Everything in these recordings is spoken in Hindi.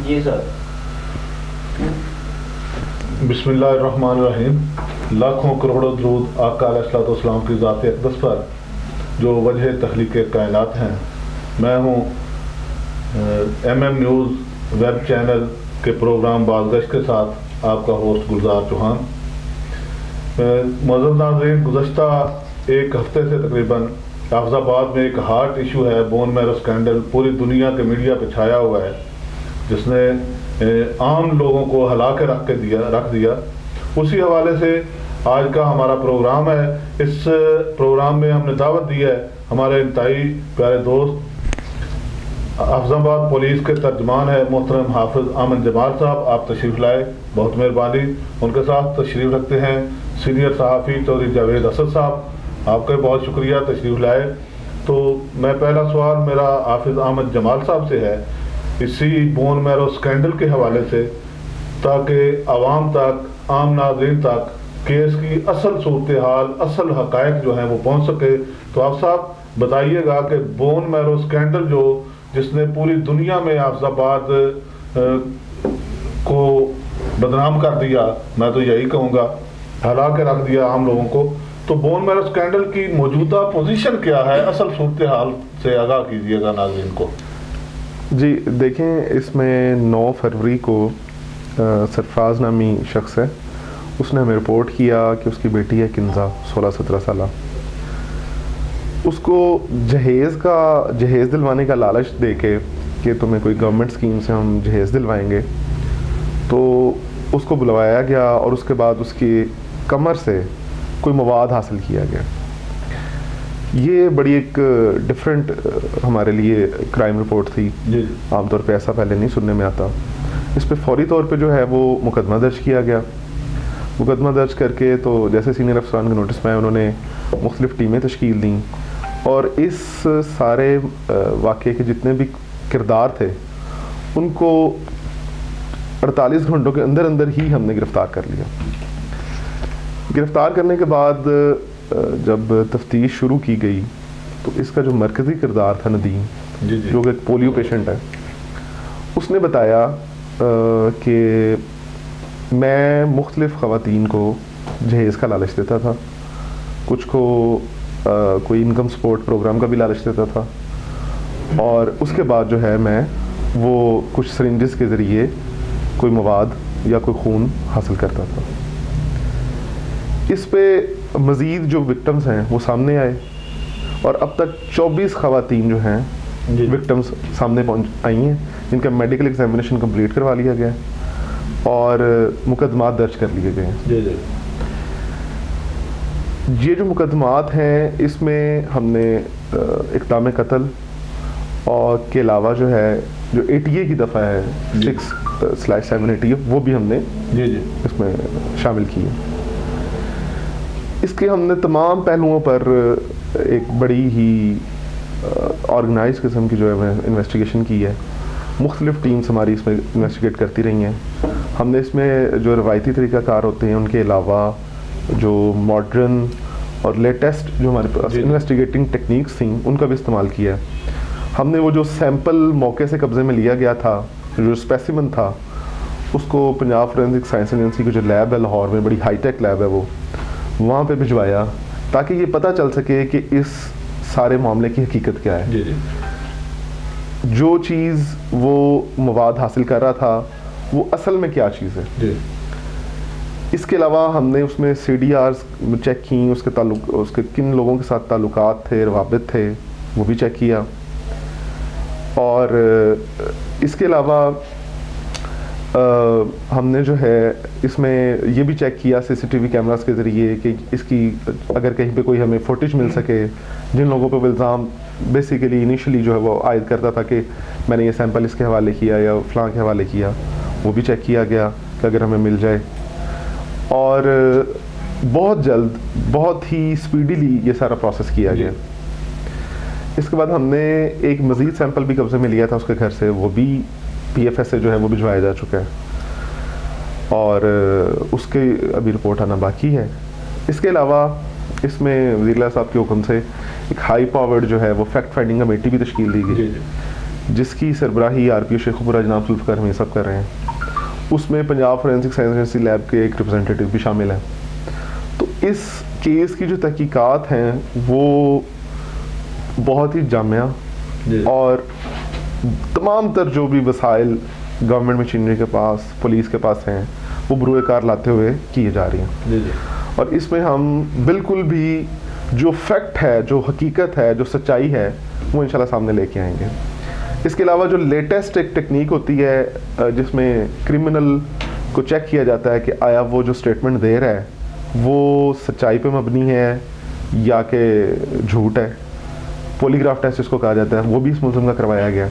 जी सर। बिस्मिल्लाहिर्रहमानिर्रहीम। लाखों करोड़ों दरूद आका अलैहिस्सलाम की ज़ात अक़दस पर जो वजह तख्लीक़ कायनात हैं। मैं हूँ MM न्यूज़ वेब चैनल के प्रोग्राम बाज़गश्त के साथ आपका होस्ट गुलजार चौहान। मुअज़्ज़ज़ नाज़रीन, गुज़श्ता एक हफ़्ते से तकरीबन हाफिज़ाबाद में एक हार्ट इशू है, बोन मैरो स्कैंडल पूरी दुनिया के मीडिया पे छाया हुआ है, जिसने आम लोगों को हिला के रख दिया। उसी हवाले से आज का हमारा प्रोग्राम है। इस प्रोग्राम में हमने दावत दी है हमारे इंतहाई प्यारे दोस्त हाफिज़ाबाद पुलिस के तर्जमान है मोहतरम हाफिज़ अमन जमाल साहब। आप तशरीफ़ लाए, बहुत मेहरबानी। उनके साथ तशरीफ़ रखते हैं सीनियर सहाफ़ी चौधरी जावेद असद साहब। आपका बहुत शुक्रिया तशरीफ़ लाए। तो मैं पहला सवाल मेरा हाफिज़ अहमद जमाल साहब से है, इसी बोन मैरो स्कैंडल के हवाले से, ताकि आवाम तक, आम नाज़रीन तक केस की असल सूरत हाल, असल हक़ाइक़ जो हैं वो पहुँच सके। तो आप साहब बताइएगा कि बोन मैरो स्कैंडल जो जिसने पूरी दुनिया में हाफिज़ाबाद को बदनाम कर दिया, मैं तो यही कहूँगा, हिला के रख दिया आम लोगों को, तो बोन मैरो स्कैंडल की मौजूदा पोजीशन क्या है, असल सूरत हाल से आगाह कीजिएगा नाज़रीन को। जी देखें, इसमें 9 फरवरी को सरफराज नामी शख्स है, उसने हमें रिपोर्ट किया कि उसकी बेटी है किंजा 16-17 साल। उसको जहेज़ दिलवाने का लालच देके कि तुम्हें कोई गवर्नमेंट स्कीम से हम जहेज़ दिलवाएंगे, तो उसको बुलवाया गया और उसके बाद उसकी कमर से कोई मवाद हासिल किया गया। ये बड़ी एक डिफरेंट हमारे लिए क्राइम रिपोर्ट थी। आमतौर पे ऐसा पहले नहीं सुनने में आता। इस पे फौरी तौर पे जो है वो मुकदमा दर्ज किया गया। मुकदमा दर्ज करके तो जैसे सीनियर अफसरान के नोटिस में आए, उन्होंने मुख्तलिफ टीमें तश्कील दी और इस सारे वाक़े के जितने भी किरदार थे उनको 48 घंटों के अंदर अंदर ही हमने गिरफ़्तार कर लिया। गिरफ़्तार करने के बाद जब तफ्तीश शुरू की गई तो इसका जो मरकज़ी किरदार था नदीम, जो कि एक पोलियो पेशेंट है, उसने बताया कि मैं मुख्तलिफ़ ख़वातीन को जहेज़ का लालच देता था, कुछ को कोई इनकम सपोर्ट प्रोग्राम का भी लालच देता था, और उसके बाद जो है मैं वो कुछ सिरिंजेस के ज़रिए कोई मवाद या कोई खून हासिल करता था। इस पे मज़ीद जो विक्टिम्स हैं वो सामने आए और अब तक 24 ख़वातीन जो हैं विक्टिम्स सामने आई हैं, जिनका मेडिकल एग्जामिनेशन कंप्लीट करवा लिया गया और मुकदमात दर्ज कर लिए गए हैं। ये जो मुकदमात हैं इसमें हमने इक़दाम कत्ल और के अलावा जो है जो ATA की दफ़ा है 6/780 वो भी हमने इसमें शामिल की है। इसके हमने तमाम पहलुओं पर एक बड़ी ही ऑर्गेनाइज किस्म की जो है इन्वेस्टिगेशन की है। मुख्तलिफ टीम्स हमारी इसमें इन्वेस्टिगेट करती रही हैं। हमने इसमें जो रवायती तरीक़ाकार होते हैं उनके अलावा जो मॉडर्न और लेटेस्ट जो हमारे पास इन्वेस्टिगेटिंग टेक्निक्स थी उनका भी इस्तेमाल किया। हमने वो जो सैंपल मौके से कब्ज़े में लिया गया था, जो स्पेसिमन था, उसको पंजाब फोरेंसिक साइंस एजेंसी की जो लैब है लाहौर में, बड़ी हाईटेक लैब है, वो वहाँ पे भिजवाया ताकि ये पता चल सके कि इस सारे मामले की हकीकत क्या है। जो चीज़ वो मवाद हासिल कर रहा था वो असल में क्या चीज़ है। इसके अलावा हमने उसमें CDRs चेक की, उसके किन लोगों के साथ ताल्लुकात थे, रवाबित थे, वो भी चेक किया। और इसके अलावा हमने जो है इसमें ये भी चेक किया CCTV कैमरास के ज़रिए कि इसकी अगर कहीं पे कोई हमें फुटेज मिल सके जिन लोगों पे इल्ज़ाम बेसिकली इनिशियली जो है वो आयद करता था कि मैंने ये सैंपल इसके हवाले किया या फ़लाँ के हवाले किया, वो भी चेक किया गया कि अगर हमें मिल जाए। और बहुत जल्द, बहुत ही स्पीडीली ये सारा प्रोसेस किया गया। इसके बाद हमने एक मज़ीद सैंपल भी कब्ज़े में लिया था उसके घर से, वो भी PFS से जो है वो भिजवाया जा चुका है और उसके अभी रिपोर्ट आना बाकी है। इसके अलावा इसमें वज़ीर साहब के हुक्म से एक हाई पावर्ड जो है वो फैक्ट फाइंडिंग कमेटी भी तश्कील दी गई, जिसकी सरबराही RPO शेखुपुरा जनाब जुल्फ़िकार हमीद साहब कर रहे हैं, उसमें Punjab forensic science agency lab के एक रिप्रेजेंटेटिव भी शामिल हैं। तो इस केस की जो तहकीकात हैं वो बहुत ही जामिया और तमाम तर जो भी वसाइल गवर्नमेंट मशीनरी के पास, पुलिस के पास हैं, वो बरूए कार लाते हुए किए जा रही हैं। और इसमें हम बिल्कुल भी जो फैक्ट है, जो हकीकत है, जो सच्चाई है, वो इंशाल्लाह सामने लेके आएंगे। इसके अलावा जो लेटेस्ट एक टेक्निक होती है जिसमें क्रिमिनल को चेक किया जाता है कि आया वो जो स्टेटमेंट दे रहा है वो सच्चाई पे मबनी है या कि झूठ है, पॉलीग्राफ टेस्ट जिसको कहा जाता है, वो भी इस मुल्ज़िम का करवाया गया।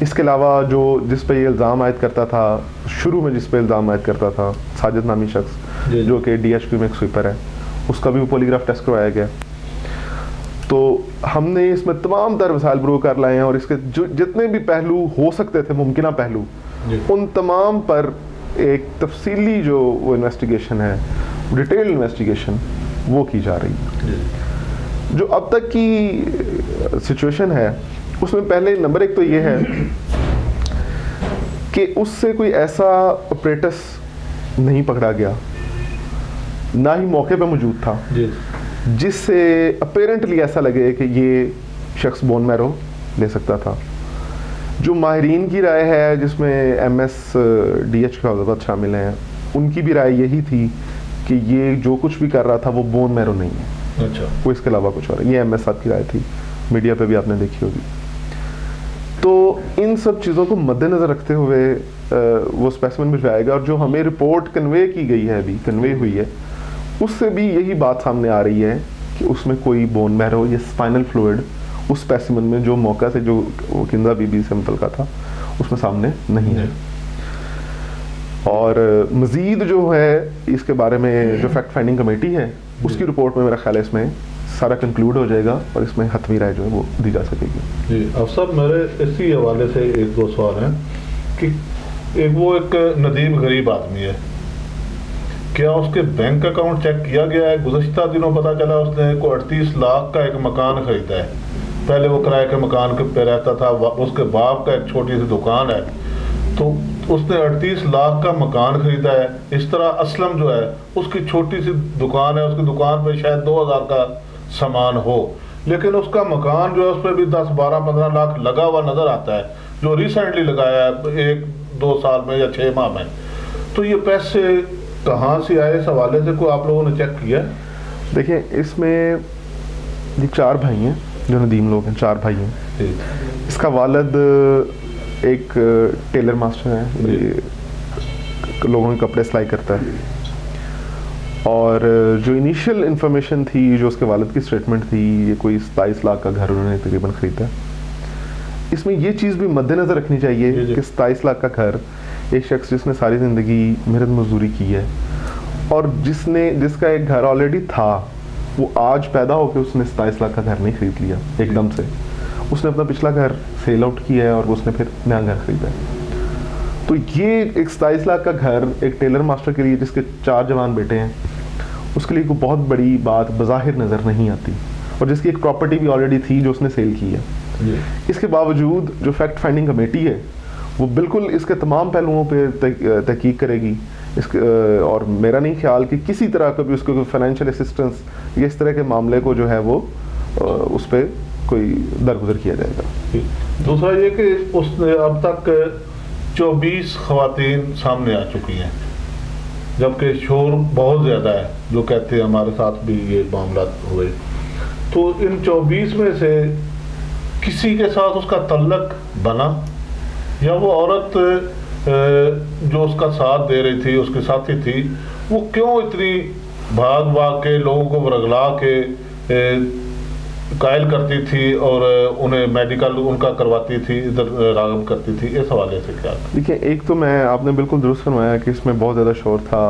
इसके अलावा जो जिस पे ये इल्ज़ाम आयद करता था, शुरू में जिस पे इल्ज़ाम आयद करता था, साजिद नामी शख्स जो कि DHQ में एक स्वीपर है, उसका भी पॉलीग्राफ टेस्ट करवाया गया। तो हमने इसमें तमाम तर वसाइल बरू कर लाए हैं और इसके जो जितने भी पहलू हो सकते थे, मुमकिन पहलू, उन तमाम पर एक तफसीली जो वो इन्वेस्टिगेशन है, डिटेल इन्वेस्टिगेशन, वो की जा रही है। जो अब तक की सिचुएशन है उसमें पहले नंबर एक तो ये है कि उससे कोई ऐसा ऑपरेटस नहीं पकड़ा गया, ना ही मौके पे मौजूद था जिससे अपेरेंटली ऐसा लगे कि ये शख्स बोन मैरो ले सकता था। जो माहिरीन की राय है, जिसमें MS-DH का हज़रत शामिल हैं, उनकी भी राय यही थी कि ये जो कुछ भी कर रहा था वो बोन मैरो नहीं है। अच्छा, वो इसके अलावा कुछ और है। ये MS साहब की राय थी, मीडिया पे भी आपने देखी होगी। तो इन सब चीज़ों को मद्देनज़र रखते हुए वो स्पेसिमेन भिजवाएगा और जो हमें रिपोर्ट कन्वे की गई है, अभी कन्वे हुई है, उससे भी यही बात सामने आ रही है कि उसमें कोई बोन मैरो या स्पाइनल फ्लूइड उस स्पेसिमेन में जो मौका से जो किंदा बीबी से मुतल्लिका था उसमें सामने नहीं है। और मज़ीद जो है इसके बारे में जो फैक्ट फाइंडिंग कमेटी है उसकी रिपोर्ट में मेरा ख्याल है इसमें सारा कंक्लूड हो जाएगा और इसमें हतमी राय जो है वो दी जा सकेगी। जी अफसर, मेरे इसी हवाले से एक दो सवाल हैं कि एक नदीम गरीब आदमी है, क्या उसके बैंक अकाउंट चेक किया गया है? गुज़श्ता दिनों पता चला उसने को 38 लाख का एक मकान खरीदा है। पहले वो किराए के मकान पे रहता था, उसके बाप का एक छोटी सी दुकान है, तो उसने 38 लाख का मकान खरीदा है। इस तरह असलम जो है उसकी छोटी सी दुकान है, उसकी दुकान पे शायद 2000 का सामान हो, लेकिन उसका मकान जो है उस पर भी 10, 12, 15 लाख लगा हुआ नजर आता है, जो रिसेंटली लगाया है 1-2 साल में या 6 माह में। तो ये पैसे कहाँ से आए, इस हवाले से कोई आप लोगों ने चेक किया? देखिए, इसमें ये 4 भाई हैं जो नदीम लोग हैं, 4 भाई हैं। इसका वालिद एक टेलर मास्टर है, लोगों के कपड़े सिलाई करता है। और जो इनिशियल इंफॉर्मेशन थी, जो उसके वालिद की स्टेटमेंट थी, ये कोई 27 लाख का घर उन्होंने तकरीबन खरीदा। इसमें ये चीज़ भी मद्देनज़र रखनी चाहिए कि 27 लाख का घर एक शख्स जिसने सारी ज़िंदगी मेहनत मजदूरी की है और जिसका एक घर ऑलरेडी था, वो आज पैदा होकर उसने 27 लाख का घर नहीं खरीद लिया एकदम से। उसने अपना पिछला घर सेल आउट किया है और उसने फिर नया घर खरीदा है। तो ये एक 27 लाख का घर एक टेलर मास्टर के लिए, जिसके 4 जवान बेटे हैं, उसके लिए कोई बहुत बड़ी बात बज़ाहिर नज़र नहीं आती, और जिसकी एक प्रॉपर्टी भी ऑलरेडी थी जो उसने सेल की है। इसके बावजूद जो फैक्ट फाइंडिंग कमेटी है वो बिल्कुल इसके तमाम पहलुओं पे तहकीक करेगी। इसके और मेरा नहीं ख्याल कि किसी तरह का भी उसको फाइनेंशियल असिस्टेंस या इस तरह के मामले को जो है वो उस पर कोई दरगुजर किया जाएगा। दूसरा ये कि उसने अब तक 24 ख़वातीन सामने आ चुकी हैं, जबकि शोर बहुत ज़्यादा है, जो कहते हैं हमारे साथ भी ये मामला हुए। तो इन 24 में से किसी के साथ उसका तल्लक बना, या वो औरत जो उसका साथ दे रही थी, उसके साथी थी, वो क्यों इतनी भाग के लोगों को बरगला के कायल करती थी और उन्हें मेडिकल उनका करवाती थी, इधर रागम करती थी? इस हवाले से क्या? देखिए, एक तो आपने बिल्कुल दुरुस्त फरमाया कि इसमें बहुत ज़्यादा शोर था,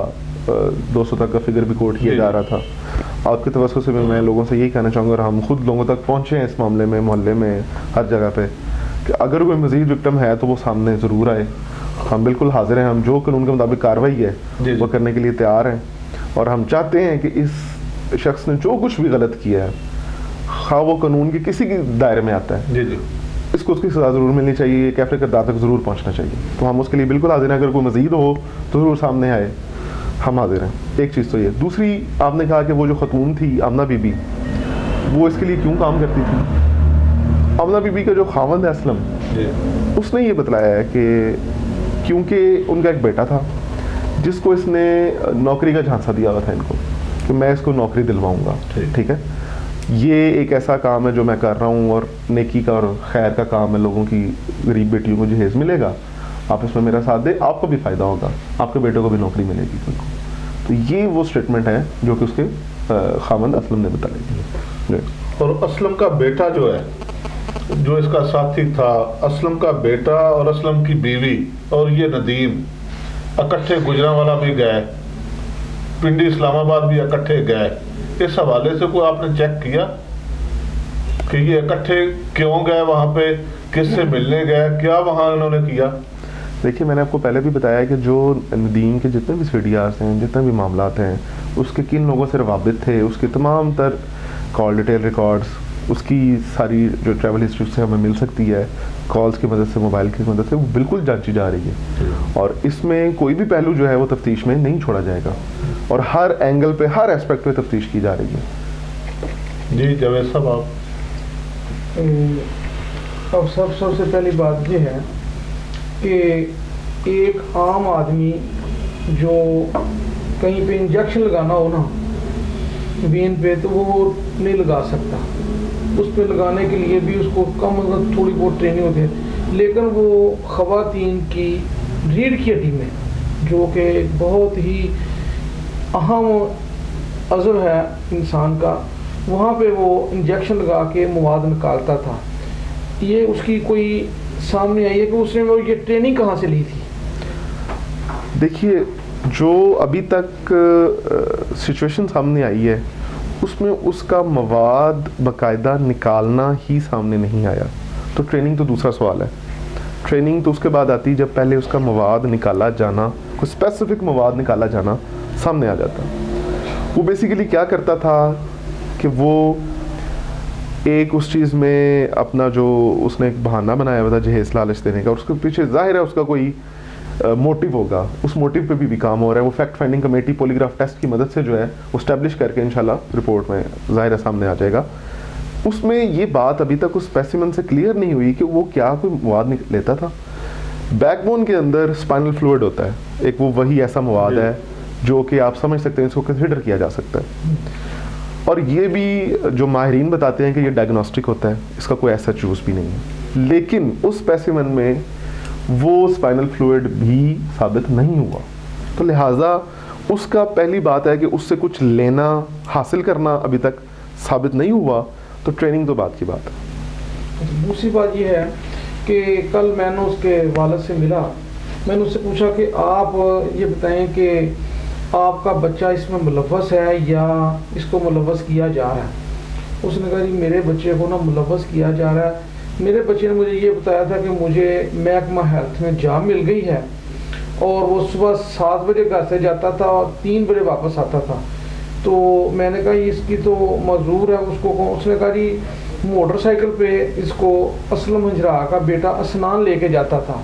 200 तक का फिगर भी कोट किया जा रहा था। आपके तवज्जो से मैं लोगों से यही कहना चाहूँगा, और हम खुद लोगों तक पहुँचे हैं इस मामले में, मोहल्ले में, हर जगह पे, कि अगर कोई मज़ीद विक्टिम है तो वो सामने ज़रूर आए। हम बिल्कुल हाजिर हैं, हम जो कानून के मुताबिक कार्रवाई है वो करने के लिए तैयार हैं, और हम चाहते हैं कि इस शख्स ने जो कुछ भी गलत किया है, हाँ वो कानून के किसी के दायरे में आता है, इसको उसकी सज़ा ज़रूर मिलनी चाहिए, कैफरे किरदार तक ज़रूर पहुँचना चाहिए। तो हम उसके लिए बिल्कुल हाजिर हैं, अगर कोई मज़ीद हो तो ज़रूर सामने आए, हम हाजिर हैं। एक चीज़ तो ये। दूसरी, आपने कहा कि वो जो खतून थी आमना बीबी, वो इसके लिए क्यों काम करती थी? आमना बीबी का जो खावंद है असलम, उसने ये बतलाया है कि क्योंकि उनका एक बेटा था जिसको इसने नौकरी का झांसा दिया हुआ था इनको कि मैं इसको नौकरी दिलवाऊंगा, ठीक है, ये एक ऐसा काम है जो मैं कर रहा हूँ और नेकी का और खैर का काम है, लोगों की गरीब बेटियों को जहेज मिलेगा, आप इसमें मेरा साथ दें, आपको भी फ़ायदा होगा, आपके बेटे को भी नौकरी मिलेगी। तो ये वो स्टेटमेंट है जो कि उसके खामंद असलम ने बताई। और असलम का बेटा जो है, जो इसका साथी था, असलम का बेटा और असलम की बीवी और ये नदीम इकट्ठे गुजरांवाला भी गए, पिंडी इस्लामाबाद भी इकट्ठे गए। इस हवाले से कोई आपने चेक किया कि ये इकट्ठे क्यों गए वहाँ पे, किससे मिलने गए, क्या वहाँ उन्होंने किया? देखिए, मैंने आपको पहले भी बताया कि जो नदीम के जितने भी सीडीआर्स हैं, जितने भी मामलात हैं, उसके किन लोगों से रवाबित थे, उसके तमाम तर कॉल डिटेल रिकॉर्ड्स, उसकी सारी जो ट्रैवल हिस्ट्री से हमें मिल सकती है, कॉल्स की मदद से, मोबाइल की मदद से, वो बिल्कुल जांची जा रही है। और इसमें कोई भी पहलू जो है वो तफ्तीश में नहीं छोड़ा जाएगा और हर एंगल पे, हर एस्पेक्ट पे तफ्तीश की जा रही है। जी जावेद साहब, आप अब सबसे पहली बात ये है कि एक आम आदमी जो कहीं पे इंजेक्शन लगाना हो ना वेन पे, तो वो नहीं लगा सकता। उस पे लगाने के लिए भी उसको कम मतलब थोड़ी बहुत ट्रेनिंग होती है, लेकिन वो ख़वातीन की रीढ़ की हड्डी में, जो कि बहुत ही अहम अज़र है इंसान का, वहाँ पे वो इंजेक्शन लगा के मवाद निकालता था। ये उसकी कोई सामने आई है कि उसने वो ये ट्रेनिंग कहाँ से ली थी? देखिए, जो अभी तक सिचुएशन सामने आई है उसमें उसका मवाद बाकायदा निकालना ही सामने नहीं आया। तो ट्रेनिंग तो दूसरा सवाल है। ट्रेनिंग तो उसके बाद आती जब पहले उसका मवाद निकाला जाना, कोई स्पेसिफिक मवाद निकाला जाना सामने आ जाता। वो बेसिकली क्या करता था कि वो एक उस चीज़ में अपना जो उसने एक बहाना बनाया हुआ था जहेज लालच देने का, उसके पीछे जाहिर है उसका कोई मोटिव होगा, उस मोटिव पे भी काम हो रहा है। वो fact finding committee polygraph test की मदद से जो है वो स्टैब्लिश करके इंशाल्लाह रिपोर्ट में ज़ाहिर है सामने आ जाएगा। उसमें ये बात अभी तक उस स्पेसिमेन से क्लियर नहीं हुई कि वो क्या कोई मवाद लेता था। बैकबोन के अंदर स्पाइनल फ्लूइड होता है, एक वो वही ऐसा मवाद है जो कि आप समझ सकते हैं, इसको कंसिडर किया जा सकता है। और ये भी जो माहिरीन बताते हैं कि ये डायग्नोस्टिक होता है, इसका कोई ऐसा चूज भी नहीं है। लेकिन उस स्पेसिमेन में वो स्पाइनल फ्लूइड भी साबित नहीं हुआ, तो लिहाजा उसका पहली बात है कि उससे कुछ लेना हासिल करना अभी तक साबित नहीं हुआ, तो ट्रेनिंग तो बात की बात है। दूसरी बात यह है कि कल मैंने उसके वालिद से मिला, मैंने उससे पूछा कि आप ये बताएं कि आपका बच्चा इसमें मुलव्वस है या इसको मुलव्वस किया जा रहा है। उसने कहा जी मेरे बच्चे को ना मुलव्वस किया जा रहा है। मेरे बच्चे ने मुझे ये बताया था कि मुझे महकमा हेल्थ में जॉब मिल गई है और वो सुबह 7 बजे घर से जाता था और 3 बजे वापस आता था। तो मैंने कहा इसकी तो मजदूर है, उसको उसने कहा जी मोटरसाइकिल पे इसको असलम हजरा का बेटा असनान लेके जाता था।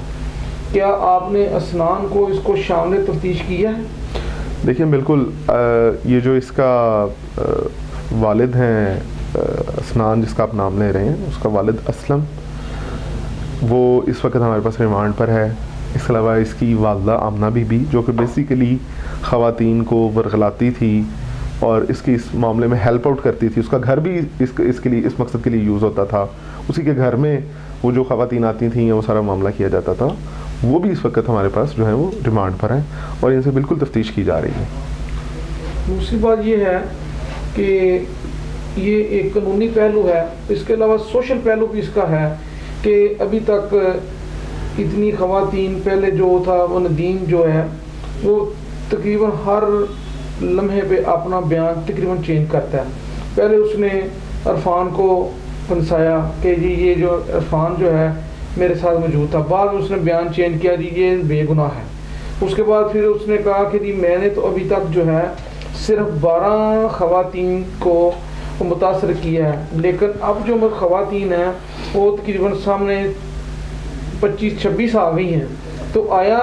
क्या आपने असनान को इसको शामिल तफ्तीश किया है? देखिए बिल्कुल, ये जो इसका वालिद हैं असनान जिसका आप नाम ले रहे हैं, उसका वालिद असलम, वो इस वक्त हमारे पास रिमांड पर है। इसके अलावा इसकी वालदा आमना बीबी जो कि बेसिकली ख़वातीन को वरगलाती थी और इसकी इस मामले में हेल्प आउट करती थी। उसका घर भी इसके लिए, इस मकसद के लिए यूज़ होता था। उसी के घर में वो जो ख़वातीन आती थी वो सारा मामला किया जाता था। वो भी इस वक्त हमारे पास जो है वो रिमांड पर है और इनसे बिल्कुल तफ्तीश की जा रही है। दूसरी बात ये है कि ये एक कानूनी पहलू है, इसके अलावा सोशल पहलू भी इसका है कि अभी तक इतनी ख़वातीन, पहले जो था वो नदीम जो है वो तकरीबन हर लम्हे पे अपना बयान तकरीबन चेंज करता है। पहले उसने इरफान को फंसाया कि जी ये जो इरफान जो है मेरे साथ मौजूद था, बाद में उसने बयान चेंज किया जी ये बेगुनाह है। उसके बाद फिर उसने कहा कि जी मैंने तो अभी तक जो है सिर्फ 12 ख़वातीन को मुतासर किया है, लेकिन अब जो ख़वातीन हैं वो तकरीबन सामने 25-26 आ गई हैं। तो आया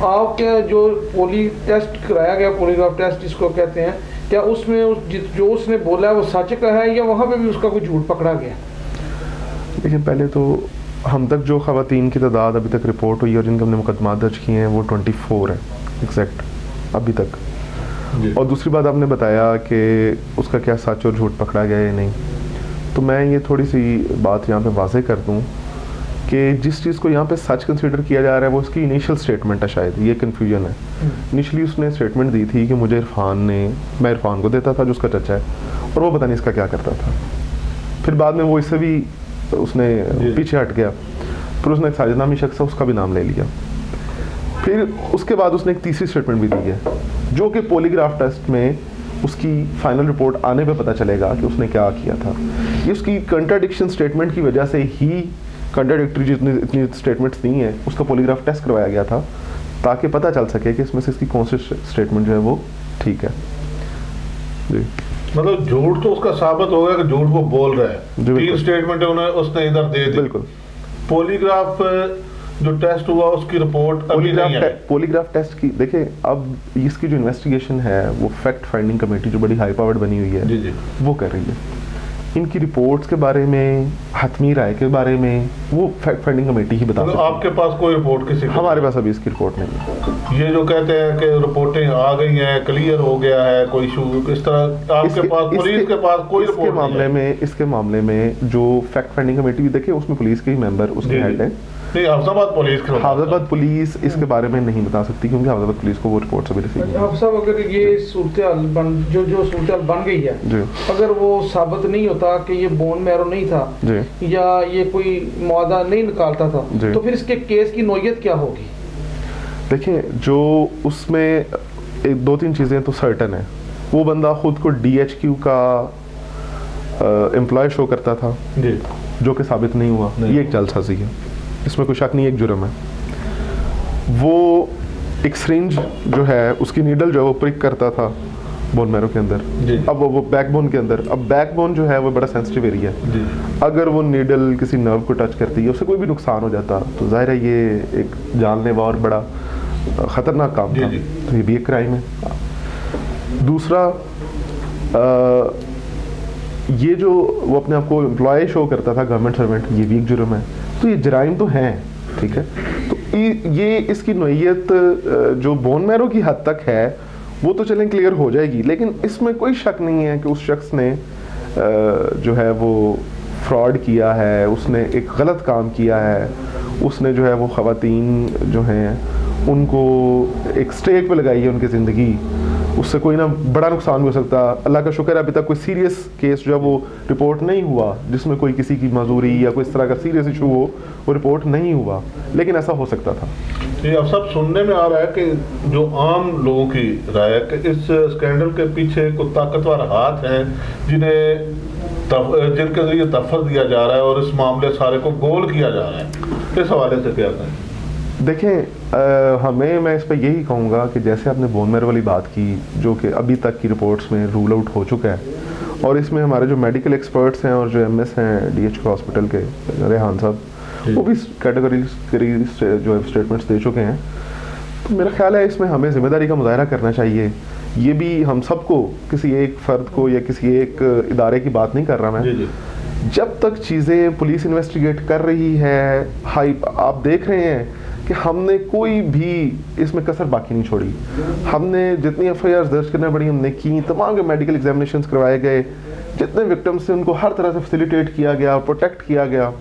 आपका जो पोली टेस्ट कराया गया, पॉलीग्राफ टेस्ट जिसको कहते हैं, क्या उसमें जो उसने बोला है वो सच का है या वहाँ पे भी उसका कोई झूठ पकड़ा गया? देखिए, पहले तो हम तक जो ख़वातीन की तादाद अभी तक रिपोर्ट हुई और जिनके हमने मुकदमा दर्ज किए हैं वो 24 है एग्जैक्ट अभी तक। और दूसरी बात आपने बताया कि उसका क्या सच और झूठ पकड़ा गया या नहीं, तो मैं ये थोड़ी सी बात यहाँ पे वाज़ेह कर दूँ कि जिस चीज़ को यहाँ पे सच कंसीडर किया जा रहा है वो उसकी इनिशियल स्टेटमेंट है, शायद ये कन्फ्यूजन है। इनिशियली उसने स्टेटमेंट दी थी कि मुझे मैं इरफान को देता था जो उसका चचा है, और वो पता नहीं इसका क्या करता था। फिर बाद में वो इससे भी उसने पीछे हट गया, फिर उसने एक साजिद नामी शख्स है उसका भी नाम ले लिया। फिर उसके बाद उसने एक तीसरी स्टेटमेंट भी दी है जो कि पॉलीग्राफ टेस्ट में उसकी फाइनल रिपोर्ट आने पे पता चलेगा कि उसने क्या किया था। ये उसकी कंट्राडिक्शन स्टेटमेंट की वजह से ही, कंट्राडिक्टरी जितनी इतनी स्टेटमेंट्स नहीं है, उसका पॉलीग्राफ टेस्ट करवाया गया था ताकि पता चल सके कि इसमें से इसकी कौन सी स्टेटमेंट जो है वो ठीक है। जी, मतलब झूठ तो उसका साबित हो गया कि झूठ वो बोल रहा है। 3 स्टेटमेंट उसने इधर दे दी। बिल्कुल। पॉलीग्राफ जो टेस्ट हुआ उसकी रिपोर्ट अभी नहीं है। पॉलीग्राफ टेस्ट की देखिए, अब इसकी जो इन्वेस्टिगेशन है वो फैक्ट फाइंडिंग कमेटी जो बड़ी हाई पावर्ड बनी हुई है जी जी वो कर रही है। इनकी रिपोर्ट्स के बारे में, हतमी राय के बारे में वो फैक्ट फाइंडिंग कमेटी ही बता सकती है। आपके पास कोई रिपोर्ट किसी? हमारे पास अभी इसकी रिपोर्ट नहीं है। ये जो कहते हैं कि रिपोर्टें आ गई हैं, क्लियर हो गया है, कोई इशू इस तरह आपके पास, पुलिस के पास कोई रिपोर्ट नहीं है? इसके मामले में जो फैक्ट फाइंडिंग कमेटी भी देखिए उसमें पुलिस के ही मेंबर उसके हेड है। नहीं, हाफिजाबाद पुलिस इसके बारे में नहीं बता सकती क्योंकि हाफिजाबाद पुलिस को वो रिपोर्ट से भी रिसीव नहीं है। साहब, अगर ये सूरत जो सूरत बन गई है, अगर वो साबित नहीं होता कि ये बोन मैरो नहीं था या ये कोई मुआदा नहीं निकालता था, तो फिर इसके केस की नोयत क्या होगी? देखिए, जो उसमें 2-3 चीज़ें तो सर्टन है। वो बंदा खुद को DHQ का एम्प्लॉय शो करता था जो कि साबित नहीं हुआ। ये एक जालसाजी है, इसमें कोई शक नहीं, एक जुर्म है। वो एक सिरिंज जो है उसकी नीडल जो है वो प्रिक करता था बोन मैरो के अंदर, अब वो बैकबोन के अंदर। अब बैकबोन जो है वो बड़ा सेंसिटिव एरिया है, अगर वो नीडल किसी नर्व को टच करती है उससे कोई भी नुकसान हो जाता तो जाहिर है ये एक जानलेवा और बड़ा ख़तरनाक काम था, तो ये भी एक क्राइम है। दूसरा, ये जो वो अपने आप को एम्प्लॉय शो करता था, गवर्नमेंट सर्वेंट, ये भी एक जुर्म है। तो ये जराइम तो हैं, ठीक है। तो ये इसकी नोयत जो बोन मैरो की हद तक है वो तो चलें क्लियर हो जाएगी, लेकिन इसमें कोई शक नहीं है कि उस शख्स ने जो है वो फ्रॉड किया है, उसने एक गलत काम किया है, उसने जो है वो ख़वातीन जो हैं उनको एक स्टेक पे लगाई है उनकी ज़िंदगी, उससे कोई ना बड़ा नुकसान भी हो सकता। अल्लाह का शुक्र है अभी तक कोई सीरियस केस जो है वो रिपोर्ट नहीं हुआ जिसमें कोई किसी की मजदूरी या कोई इस तरह का सीरियस इशू हो, वो रिपोर्ट नहीं हुआ, लेकिन ऐसा हो सकता था। ये अब सब सुनने में आ रहा है कि जो आम लोगों की राय है कि इस स्कैंडल के पीछे कुछ ताकतवर हाथ हैं जिनके जरिए तफर दिया जा रहा है और इस मामले सारे को गोल किया जा रहा है। इस हवाले से क्या कहें? देखें, मैं इस पर यही कहूँगा कि जैसे आपने बोन मैरो वाली बात की जो कि अभी तक की रिपोर्ट्स में रूल आउट हो चुका है, और इसमें हमारे जो मेडिकल एक्सपर्ट्स हैं और जो MS हैं DHQ हॉस्पिटल के रेहान साहब, वो भी कैटेगरी जो है स्टेटमेंट्स दे चुके हैं। तो मेरा ख्याल है इसमें हमें जिम्मेदारी का मुजाहरा करना चाहिए। ये भी हम सबको, किसी एक फ़र्द को या किसी एक इदारे की बात नहीं कर रहा मैं, जब तक चीज़ें पुलिस इन्वेस्टिगेट कर रही है, आप देख रहे हैं कि हमने कोई भी इसमें कसर बाकी नहीं छोड़ी। हमने जितनी FIRs दर्ज करना पड़ी हमने की, तमाम के मेडिकल एग्जामिनेशंस करवाए गए, जितने विक्टिम्स थे उनको हर तरह से फैसिलिटेट किया गया, प्रोटेक्ट किया गया,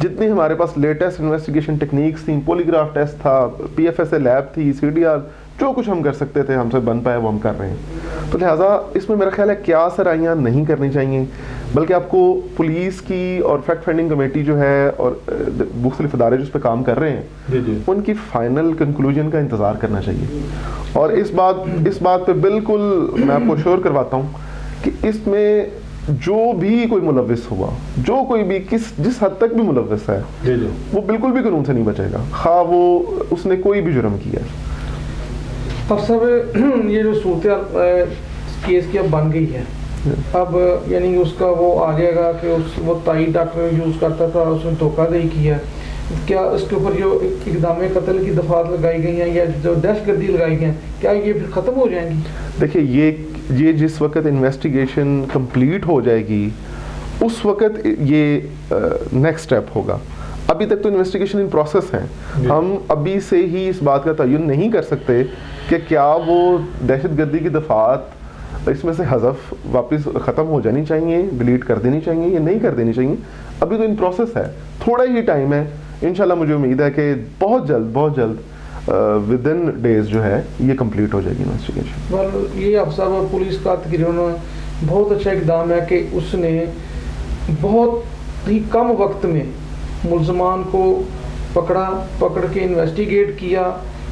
जितनी हमारे पास लेटेस्ट इन्वेस्टिगेशन टेक्निक्स थी, पॉलीग्राफ टेस्ट था, PFSA लैब थी, CDR, जो कुछ हम कर सकते थे हमसे बन पाया वो हम कर रहे हैं। तो लिहाजा इसमें मेरा ख्याल है क्या सराहियाँ नहीं करनी चाहिए, बल्कि आपको पुलिस की और फैक्ट फाइंडिंग कमेटी जो है और मुख्तलिफ इदारे जिस पे काम कर रहे हैं उनकी फाइनल कंक्लूजन का इंतज़ार करना चाहिए। और इस बात पे बिल्कुल मैं आपको श्योर करवाता हूँ कि इसमें जो भी कोई मुलव्विस हुआ, जो कोई भी जिस हद तक भी मुलव्विस है वो बिल्कुल भी कानून से नहीं बचेगा, खा वो उसने कोई भी जुर्म किया। अब सब ये जो सूरत केस की अब बन गई है, अब यानी उसका वो आ जाएगा कि वो ताई डॉक्टर यूज़ करता था, उसने धोखाधड़ी किया। क्या इसके ऊपर जो इक़दाम कत्ल की दफात लगाई गई हैं या जो दहशतगर्दी लगाई गई हैं, क्या ये फिर ख़त्म हो जाएंगी? देखिए, ये जिस वक्त इन्वेस्टिगेशन कंप्लीट हो जाएगी उस वक्त ये नेक्स्ट स्टेप होगा। अभी तक तो इन्वेस्टिगेशन इन प्रोसेस है। हम अभी से ही इस बात का तयन नहीं कर सकते कि क्या वो दहशतगर्दी की दफात इसमें से हज़फ वापस ख़त्म हो जानी चाहिए, डिलीट कर देनी चाहिए या नहीं कर देनी चाहिए। अभी तो इन प्रोसेस है, थोड़ा ही टाइम है। इंशाल्लाह मुझे उम्मीद है कि बहुत जल्द विद इन डेज जो है ये कंप्लीट हो जाएगी इन्वेस्टिगेशन। ये अफसर और पुलिस का तकरीबन बहुत अच्छा इकदाम है कि उसने बहुत ही कम वक्त में मुल्ज़मान को पकड़ के इन्वेस्टिगेट किया।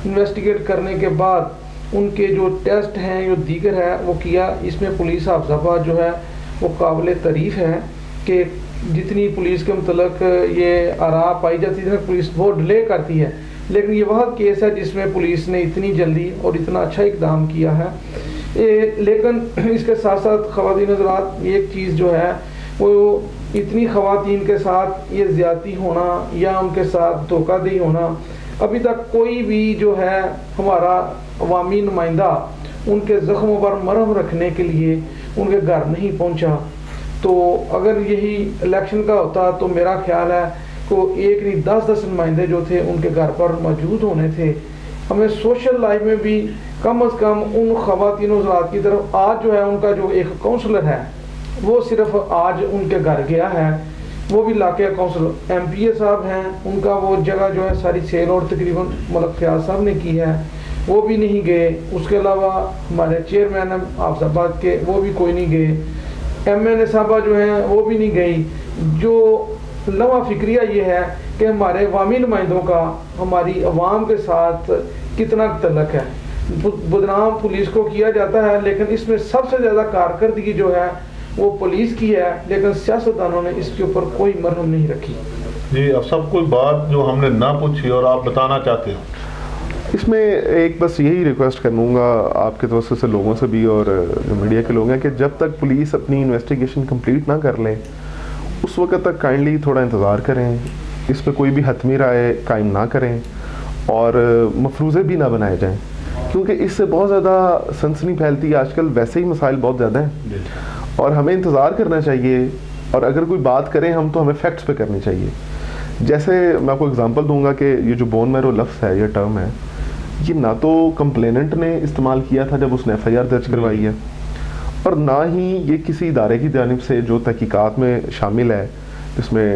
इन्वेस्टिगेट करने के बाद उनके जो टेस्ट हैं जो दीगर है वो किया। इसमें पुलिस अफसर जो है वो काबिल तारीफ़ है कि जितनी पुलिस के मतलब ये आरा पाई जाती है, पुलिस बहुत डिले करती है, लेकिन ये वह केस है जिसमें पुलिस ने इतनी जल्दी और इतना अच्छा इकदाम किया है। लेकिन इसके साथ साथ ख़वातीन हज़रात, एक चीज़ जो है वो इतनी ख़वातीन के साथ ये ज़्यादती होना या उनके साथ धोखाधड़ी होना, अभी तक कोई भी जो है हमारा अवामी नुमाइंदा उनके ज़ख्मों पर मरहम रखने के लिए उनके घर नहीं पहुंचा। तो अगर यही इलेक्शन का होता तो मेरा ख्याल है को एक नहीं 10 नुमाइंदे जो थे उनके घर पर मौजूद होने थे। हमें सोशल लाइफ में भी कम अज़ कम उन ख़वातीन हज़रात की तरफ, आज जो है उनका जो एक काउंसलर है वो सिर्फ आज उनके घर गया है, वो भी लाके काउंसलर MPA साहब हैं, उनका वो जगह जो है सारी सेल और तकरीबन मलक फ़याज़ साहब ने की है, वो भी नहीं गए। उसके अलावा हमारे चेयरमैन हाफिज़ाबाद के वो भी कोई नहीं गए। MNA साहबा जो हैं वो भी नहीं गई। जो लवा फिक्रिया ये है कि हमारे अवामी नुमाइंदों का हमारी अवाम के साथ कितना तल्लक है। बदनाम पुलिस को किया जाता है, लेकिन इसमें सबसे ज़्यादा कारकर्दगी जो है वो पुलिस की है, लेकिन सियासतदानों ने इसके ऊपर कोई मरहम नहीं रखी। जी, अब सब कोई बात जो हमने ना पूछी और आप बताना चाहते हो इसमें एक बस यही रिक्वेस्ट करूँगा आपके तरफ से लोगों से भी और जो मीडिया के लोग हैं कि जब तक पुलिस अपनी इन्वेस्टिगेशन कंप्लीट ना कर लें उस वक्त तक काइंडली थोड़ा इंतज़ार करें, इस पर कोई भी हतमी राय कायम ना करें और मफरूज़े भी ना बनाए जाएं, क्योंकि इससे बहुत ज़्यादा सनसनी फैलती है। आजकल वैसे ही मसाइल बहुत ज़्यादा हैं और हमें इंतज़ार करना चाहिए, और अगर कोई बात करें हम तो हमें फैक्ट्स पे करनी चाहिए। जैसे मैं आपको एग्जांपल दूंगा कि ये जो बोन मैरो लफ्ज़ है, ये टर्म है, ये ना तो कंप्लेनेंट ने इस्तेमाल किया था जब उसने FIR दर्ज करवाई है, और ना ही ये किसी इदारे की जानिब से जो तहकीकात में शामिल है, जिसमें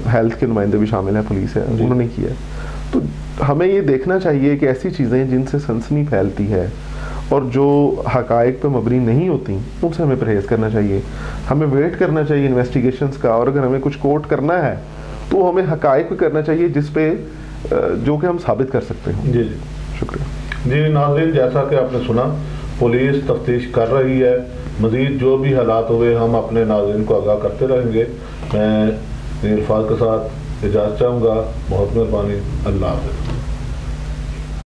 हेल्थ के नुमाइंदे भी शामिल हैं, पुलिस है, उन्होंने किया। तो हमें ये देखना चाहिए कि ऐसी चीज़ें जिनसे सनसनी फैलती है और जो हक़ाइक़ पे मबनी नहीं होती उनसे हमें परहेज़ करना चाहिए। हमें वेट करना चाहिए इन्वेस्टिगेशंस का, और अगर हमें कुछ कोर्ट करना है तो हमें हक़ाइक़ पे करना चाहिए जिस पे जो कि हम साबित कर सकते हैं। जी, शुक्रिया। जी नाज़रीन, जैसा कि आपने सुना, पुलिस तफ्तीश कर रही है। मज़ीद जो भी हालात हुए हम अपने नाज़रीन को आगाह करते रहेंगे। मैं इरफान के साथ इजाज़त चाहूँगा। बहुत मेहरबानी। अल्लाह हाफ़िज़।